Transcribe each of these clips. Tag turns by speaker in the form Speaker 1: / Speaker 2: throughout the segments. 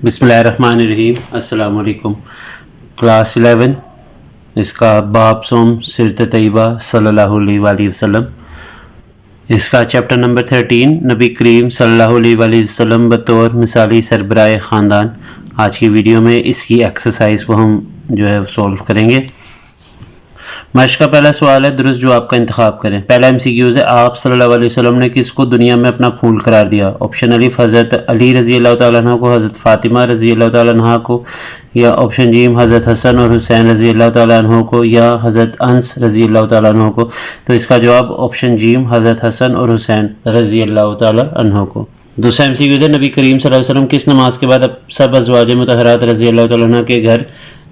Speaker 1: بسم اللہ الرحمن الرحیم۔ السلام علیکم۔ کلاس 11 اس کا باب سوم سیرت طیبہ صلی اللہ علیہ وآلہ وسلم، اس کا چیپٹر نمبر 13 نبی کریم صلی اللہ علیہ وآلہ وسلم بطور مثالی سربراہ خاندان۔ آج کی ویڈیو میں اس کی ایکسرسائز کو ہم سولو کریں گے۔ مشق کا پہلا سوال ہے، درست جواب کا انتخاب کریں۔ پہلا MCQs ہے، آپ صلی اللہ علیہ وسلم نے کس کو دنیا میں اپنا پھول قرار دیا؟ آپشن الف حضرت علی رضی اللہ تعالیٰ عنہ کو، حضرت فاطمہ رضی اللہ تعالیٰ عنہ کو، یا آپشن جیم حضرت حسن اور حسین رضی اللہ تعالیٰ عنہ کو، یا حضرت انس رضی اللہ تعالیٰ عنہ کو۔ تو اس کا جواب آپشن جیم حضرت حسن اور حسین رضی اللہ تعالیٰ عنہ کو۔ دوسرا MCQs ہے، نبی کریم صلی اللہ علیہ وسلم کس نماز کے بعد سب ازواج مطہرات رضی اللہ تعالیٰ عنہ کے گھر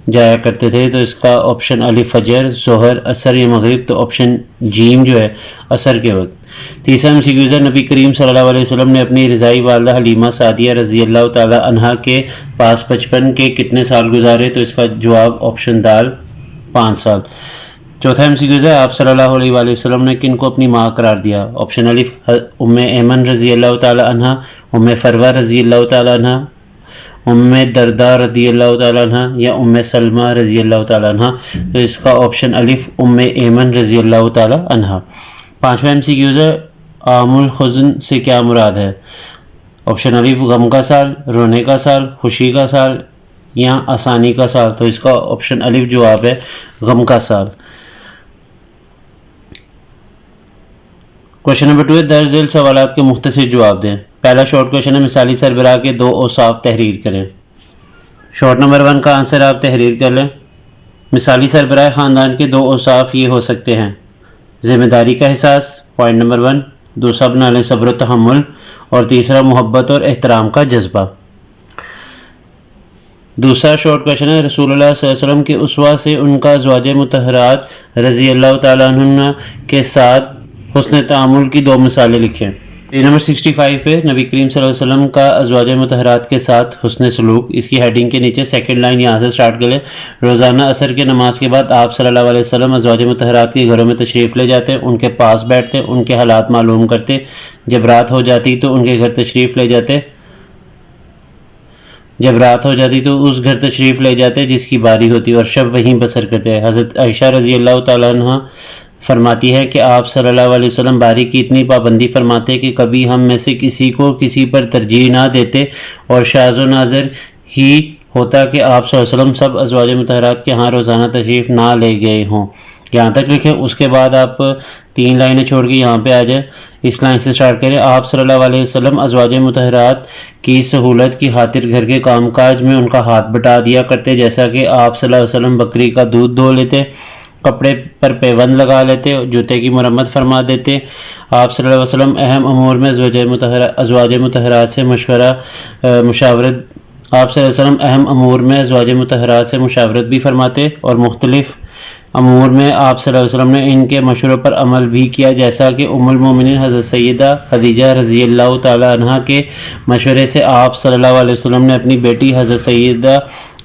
Speaker 1: جایا کرتے تھے؟ تو اس کا آپشن الف فجر، ظہر، عصر یا مغرب۔ تو آپشن جیم عصر کے وقت۔ تیسرا MCQs ہے، نبی کریم صلی اللہ علیہ وسلم نے اپنی رضائی والدہ حلیمہ سعدیہ رضی اللہ تعالی عنہا کے پاس بچپن کے کتنے سال گزارے؟ تو اس کا جواب آپشن دال 5 سال۔ چوتھا MCQs ہے، آپ صلی اللہ علیہ وآلہ وسلم نے کن کو اپنی ماں قرار دیا؟ آپشن الف ام ایمن رضی اللہ تعالی عنہا، ام فروہ رضی اللہ تعالی عنہا، ام درداء رضی اللہ تعالیٰ عنہ، یا ام سلمہ رضی اللہ تعالیٰ عنہ۔ تو اس کا آپشن الف ام ایمن رضی اللہ تعالیٰ عنہ۔ پانچواں MCQs ہے، عام الحزن سے کیا مراد ہے؟ آپشن الف غم کا سال، رونے کا سال، خوشی کا سال یا آسانی کا سال۔ تو اس کا آپشن الف جواب ہے غم کا سال۔ کوشچن نمبر 2 ہے، درج ذیل سوالات کے مختصر جواب دیں۔ پہلا شارٹ کوشچن ہے، مثالی سربراہ کے 2 اوصاف تحریر کریں۔ شارٹ نمبر 1 کا آنسر آپ تحریر کر لیں۔ مثالی سربراہ خاندان کے 2 اوصاف یہ ہو سکتے ہیں: ذمہ داری کا احساس، پوائنٹ نمبر 1، دوسرا بنا لیں صبر و تحمل، اور تیسرا محبت اور احترام کا جذبہ۔ دوسرا شارٹ کوشچن ہے، رسول اللہ صلی اللہ علیہ وسلم کے اسوہ سے ان کا ازواج مطہرات رضی اللہ تعالیٰ عنہ کے ساتھ حسن تعامل کی 2 مثالیں لکھیں۔ پیج نمبر 65 پہ نبی کریم صلی اللہ علیہ وسلم کا ازواج مطہرات کے ساتھ حسن سلوک، اس کی ہیڈنگ کے نیچے سیکنڈ لائن یہاں سے سٹارٹ کریں۔ روزانہ عصر کے نماز کے بعد آپ صلی اللہ علیہ وسلم ازواج مطہرات کے گھروں میں تشریف لے جاتے، ان کے پاس بیٹھتے، ان کے حالات معلوم کرتے، جب رات ہو جاتی تو ان کے گھر تشریف لے جاتے، جس کی باری ہوتی اور شب وہیں بسر کرتے۔ حضرت عائشہ رضی اللہ تعالیٰ عنہ فرماتی ہے کہ آپ صلی اللہ علیہ وسلم باری کی اتنی پابندی فرماتے کہ کبھی ہم میں سے کسی کو کسی پر ترجیح نہ دیتے، اور شاذ و نادر ہی ہوتا کہ آپ صلی اللہ علیہ وسلم سب ازواج مطہرات کے ہاں روزانہ تشریف نہ لے گئے ہوں۔ یہاں تک لکھیں، اس کے بعد آپ 3 لائنیں چھوڑ کے یہاں پہ آ جائیں۔ اس لائن سے سٹارٹ کریں، آپ صلی اللہ علیہ وسلم ازواج مطہرات کی سہولت کی خاطر گھر کے کام کاج میں ان کا ہاتھ بٹا دیا کرتے، جیسا کہ آپ صلی اللہ علیہ وسلم بکری کا دودھ دھو لیتے، کپڑے پر پیوند لگا لیتے، جوتے کی مرمت فرما دیتے۔ آپ صلی اللہ علیہ وسلم اہم امور میں ازواج مطہرات سے مشاورت بھی فرماتے، اور مختلف امور میں آپ صلی اللہ علیہ وسلم نے ان کے مشوروں پر عمل بھی کیا، جیسا کہ ام المومنین حضرت سیدہ خدیجہ رضی اللہ تعالی عنہا کے مشورے سے آپ صلی اللہ علیہ وسلم نے اپنی بیٹی حضرت سیدہ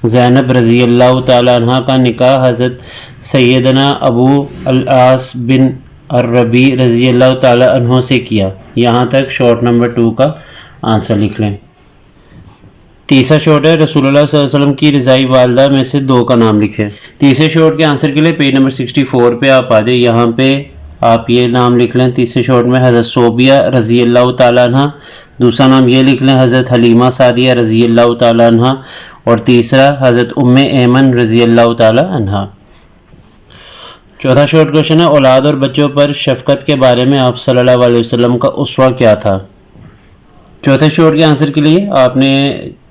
Speaker 1: زینب رضی اللہ تعالی عنہ کا نکاح حضرت سیدنا ابو العاص بن الربیع رضی اللہ تعالی عنہ سے کیا۔ یہاں تک شارٹ نمبر 2 کا آنسر لکھ لیں۔ تیسرا شارٹ ہے، رسول اللہ صلی اللہ علیہ وسلم کی رضائی والدہ میں سے 2 کا نام لکھیں۔ تیسرے شارٹ کے آنسر کے لیے پیج نمبر 64 پہ آپ آ جائیں، یہاں پہ آپ یہ نام لکھ لیں۔ تیسرے شارٹ میں حضرت صوبیہ رضی اللہ تعالی عنہ، دوسرا نام یہ لکھ لیں حضرت حلیمہ سعدیہ رضی اللہ تعالی عنہ، اور تیسرا حضرت ام ایمن رضی اللہ تعالی عنہ۔ چوتھا شارٹ کوشچن ہے، اولاد اور بچوں پر شفقت کے بارے میں آپ صلی اللہ علیہ وسلم کا اسوہ کیا تھا؟ چوتھے شارٹ کے آنسر کے لیے آپ نے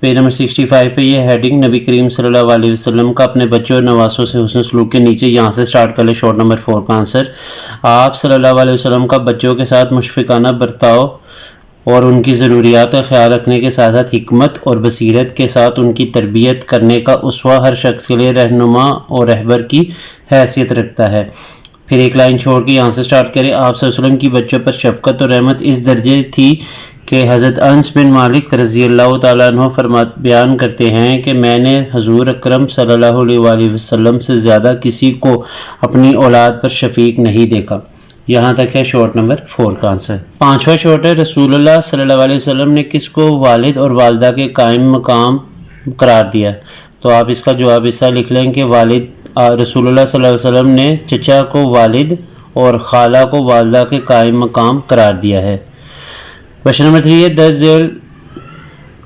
Speaker 1: پیج نمبر 65 پہ یہ ہیڈنگ نبی کریم صلی اللہ علیہ وسلم کا اپنے بچوں اور نواسوں سے حسن سلوک کے نیچے یہاں سے سٹارٹ کر لیں۔ شارٹ نمبر 4 کا آنسر، آپ صلی اللہ علیہ وسلم کا بچوں کے ساتھ مشفقانہ برتاؤ اور ان کی ضروریات کا خیال رکھنے کے ساتھ ساتھ حکمت اور بصیرت کے ساتھ ان کی تربیت کرنے کا اسوہ ہر شخص کے لیے رہنما اور رہبر کی حیثیت رکھتا ہے۔ پھر ایک لائن چھوڑ کے یہاں سے سٹارٹ کریں، آپ صلی اللہ علیہ وسلم کی بچوں پر شفقت اور رحمت اس درجے تھی کہ حضرت انس بن مالک رضی اللہ تعالیٰ عنہ بیان کرتے ہیں کہ میں نے حضور اکرم صلی اللہ علیہ وآلہ وسلم سے زیادہ کسی کو اپنی اولاد پر شفیق نہیں دیکھا۔ یہاں تک ہے شارٹ نمبر 4 کا آنسر۔ پانچواں شارٹ ہے، رسول اللہ صلی اللہ علیہ وسلم نے کس کو والد اور والدہ کے قائم مقام قرار دیا. تو آپ اس کا جواب حصہ لکھ لیں کہ والد رسول اللہ صلی اللہ علیہ وسلم نے چچا کو والد اور خالہ کو والدہ کے قائم مقام قرار دیا ہے. کوشچن نمبر 3 ہے درج ذیل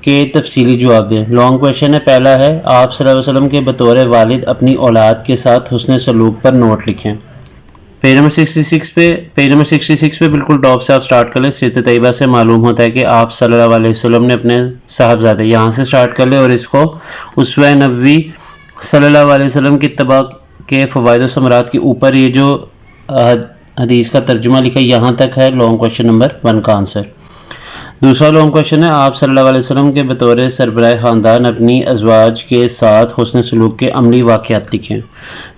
Speaker 1: کے تفصیلی جواب دیں. لانگ کوشچن ہے. پہلا ہے آپ صلی اللہ علیہ وسلم کے بطور والد اپنی اولاد کے ساتھ حسن سلوک پر نوٹ لکھیں. پیج نمبر 66 پہ بالکل ٹاپ سے آپ سٹارٹ کر لیں. سیرت طیبہ سے معلوم ہوتا ہے کہ آپ صلی اللہ علیہ وسلم نے اپنے صاحبزادے یہاں سے سٹارٹ کر لیں اور اس کو اسوہ نبوی صلی اللہ علیہ وسلم کی اتباع کے فوائد و ثمرات کے اوپر یہ جو حدیث کا ترجمہ لکھا یہاں تک ہے لانگ کوشچن نمبر 1 کا آنسر. دوسرا لانگ کوشچن ہے آپ صلی اللہ علیہ وسلم کے بطور سربراہ خاندان اپنی ازواج کے ساتھ حسن سلوک کے عملی واقعات لکھیں.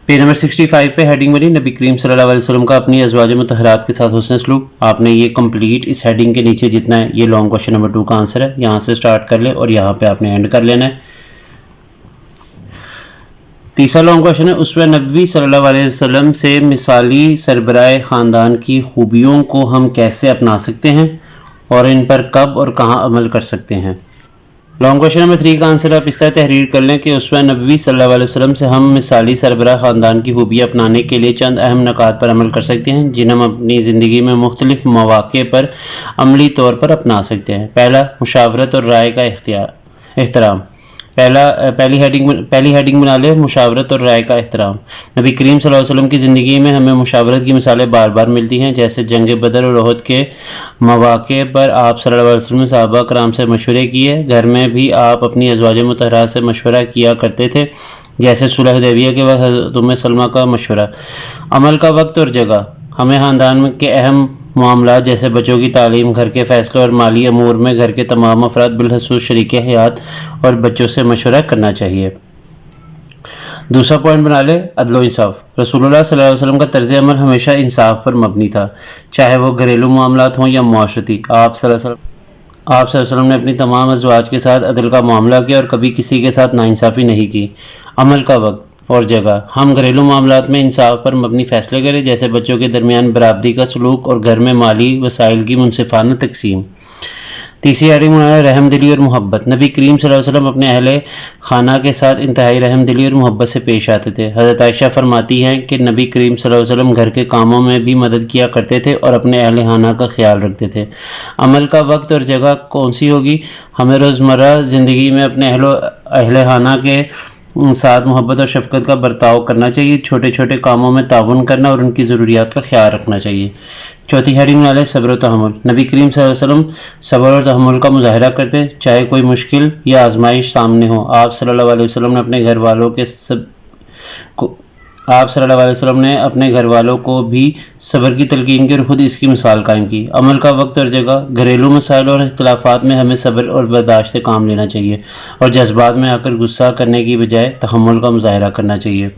Speaker 1: پیج نمبر 65 پہ ہیڈنگ بنی نبی کریم صلی اللہ علیہ وسلم کا اپنی ازواج مطہرات کے ساتھ حسن سلوک. آپ نے یہ کمپلیٹ اس ہیڈنگ کے نیچے جتنا ہے یہ لانگ کوشچن نمبر 2 کا آنسر ہے. یہاں سے سٹارٹ کر لیں اور یہاں پہ آپ نے اینڈ کر لینا ہے. تیسرا لانگ کوشچن ہے اسوہ نبوی صلی اللہ علیہ وسلم سے مثالی سربراہ خاندان کی خوبیوں کو ہم کیسے اپنا سکتے ہیں اور ان پر کب اور کہاں عمل کر سکتے ہیں. لانگ کوشچن نمبر 3 کا آنسر آپ اس طرح تحریر کر لیں کہ اسوہ نبوی صلی اللہ علیہ وسلم سے ہم مثالی سربراہ خاندان کی خوبیاں اپنانے کے لیے چند اہم نکات پر عمل کر سکتے ہیں جنہیں ہم اپنی زندگی میں مختلف مواقع پر عملی طور پر اپنا سکتے ہیں. پہلا مشاورت اور رائے کا احترام. پہلی ہیڈنگ بنا لے مشاورت اور رائے کا احترام. نبی کریم صلی اللہ علیہ وسلم کی زندگی میں ہمیں مشاورت کی مثالیں بار بار ملتی ہیں جیسے جنگ بدر اور احد کے مواقع پر آپ صلی اللہ علیہ وسلم نے صحابہ کرام سے مشورے کیے. گھر میں بھی آپ اپنی ازواج مطہرات سے مشورہ کیا کرتے تھے جیسے صلح حدیبیہ کے وقت حضرت ام سلمہ کا مشورہ. عمل کا وقت اور جگہ. ہمیں خاندان کے اہم معاملات جیسے بچوں کی تعلیم گھر کے فیصلے اور مالی امور میں گھر کے تمام افراد بالخصوص شریک حیات اور بچوں سے مشورہ کرنا چاہیے. دوسرا پوائنٹ بنا لے عدل و انصاف. رسول اللہ صلی اللہ علیہ وسلم کا طرز عمل ہمیشہ انصاف پر مبنی تھا چاہے وہ گھریلو معاملات ہوں یا معاشرتی. آپ صلی اللہ علیہ وسلم نے اپنی تمام ازواج کے ساتھ عدل کا معاملہ کیا اور کبھی کسی کے ساتھ ناانصافی نہیں کی. عمل کا وقت اور جگہ. ہم گھریلو معاملات میں انصاف پر مبنی فیصلے کریں جیسے بچوں کے درمیان برابری کا سلوک اور گھر میں مالی وسائل کی منصفانہ تقسیم. تیسری ہیڈنگ بنا ہے رحم دلی اور محبت. نبی کریم صلی اللہ علیہ وسلم اپنے اہل خانہ کے ساتھ انتہائی رحم دلی اور محبت سے پیش آتے تھے. حضرت عائشہ فرماتی ہیں کہ نبی کریم صلی اللہ علیہ وسلم گھر کے کاموں میں بھی مدد کیا کرتے تھے اور اپنے اہل خانہ کا خیال رکھتے تھے. عمل کا وقت اور جگہ کون سی ہوگی؟ ہمیں روزمرہ زندگی میں اپنے اہل خانہ کے ساتھ محبت اور شفقت کا برتاؤ کرنا چاہیے. چھوٹے چھوٹے کاموں میں تعاون کرنا اور ان کی ضروریات کا خیال رکھنا چاہیے. چوتھی ہیڈنگ والے صبر و تحمل. نبی کریم صلی اللہ علیہ وسلم صبر اور تحمل کا مظاہرہ کرتے چاہے کوئی مشکل یا آزمائش سامنے ہو. آپ صلی اللہ علیہ وسلم نے اپنے گھر والوں کو بھی صبر کی تلقین کی اور خود اس کی مثال قائم کی. عمل کا وقت اور جگہ. گھریلو مسائل اور اختلافات میں ہمیں صبر اور برداشت سے کام لینا چاہیے اور جذبات میں آ کر غصہ کرنے کی بجائے تحمل کا مظاہرہ کرنا چاہیے.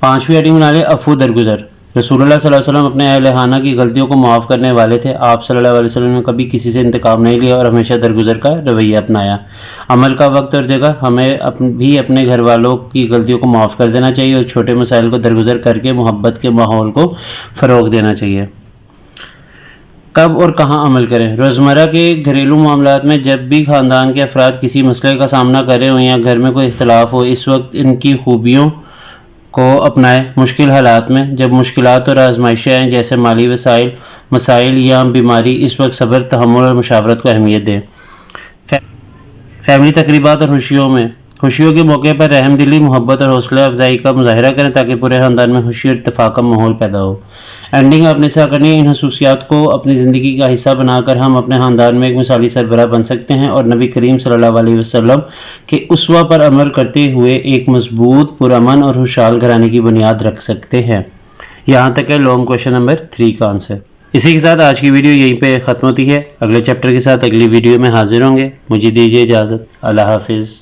Speaker 1: پانچویں ہیڈنگ بنا لے عفو درگزر. رسول اللہ صلی اللہ علیہ وسلم اپنے اہل خانہ کی غلطیوں کو معاف کرنے والے تھے. آپ صلی اللہ علیہ وسلم نے کبھی کسی سے انتقام نہیں لیا اور ہمیشہ درگزر کا رویہ اپنایا. عمل کا وقت اور جگہ. ہمیں بھی اپنے گھر والوں کی غلطیوں کو معاف کر دینا چاہیے اور چھوٹے مسائل کو درگزر کر کے محبت کے ماحول کو فروغ دینا چاہیے. کب اور کہاں عمل کریں؟ روزمرہ کے گھریلو معاملات میں جب بھی خاندان کے افراد کسی مسئلے کا سامنا کر رہے ہوں یا گھر میں کوئی اختلاف ہو اس وقت ان کی خوبیوں کو اپنائیں. مشکل حالات میں جب مشکلات اور آزمائشیں آئیں جیسے مالی مسائل یا بیماری اس وقت صبر تحمل اور مشاورت کو اہمیت دیں. فیملی تقریبات اور خوشیوں کے موقع پر رحم دلی محبت اور حوصلہ افزائی کا مظاہرہ کریں تاکہ پورے خاندان میں خوشی اور اتفاق کا ماحول پیدا ہو. اینڈنگ آپ نے سے کرنی ہے. ان خصوصیات کو اپنی زندگی کا حصہ بنا کر ہم اپنے خاندان میں ایک مثالی سربراہ بن سکتے ہیں اور نبی کریم صلی اللہ علیہ وسلم کے اسوہ پر عمل کرتے ہوئے ایک مضبوط پرامن اور خوشحال گھرانے کی بنیاد رکھ سکتے ہیں. یہاں تک ہے لانگ کوشچن نمبر 3 کا آنسر. اسی کے ساتھ آج کی ویڈیو یہیں پہ ختم ہوتی ہے. اگلے چیپٹر کے ساتھ اگلی ویڈیو میں حاضر ہوں گے. مجھے دیجیے اجازت. اللہ حافظ.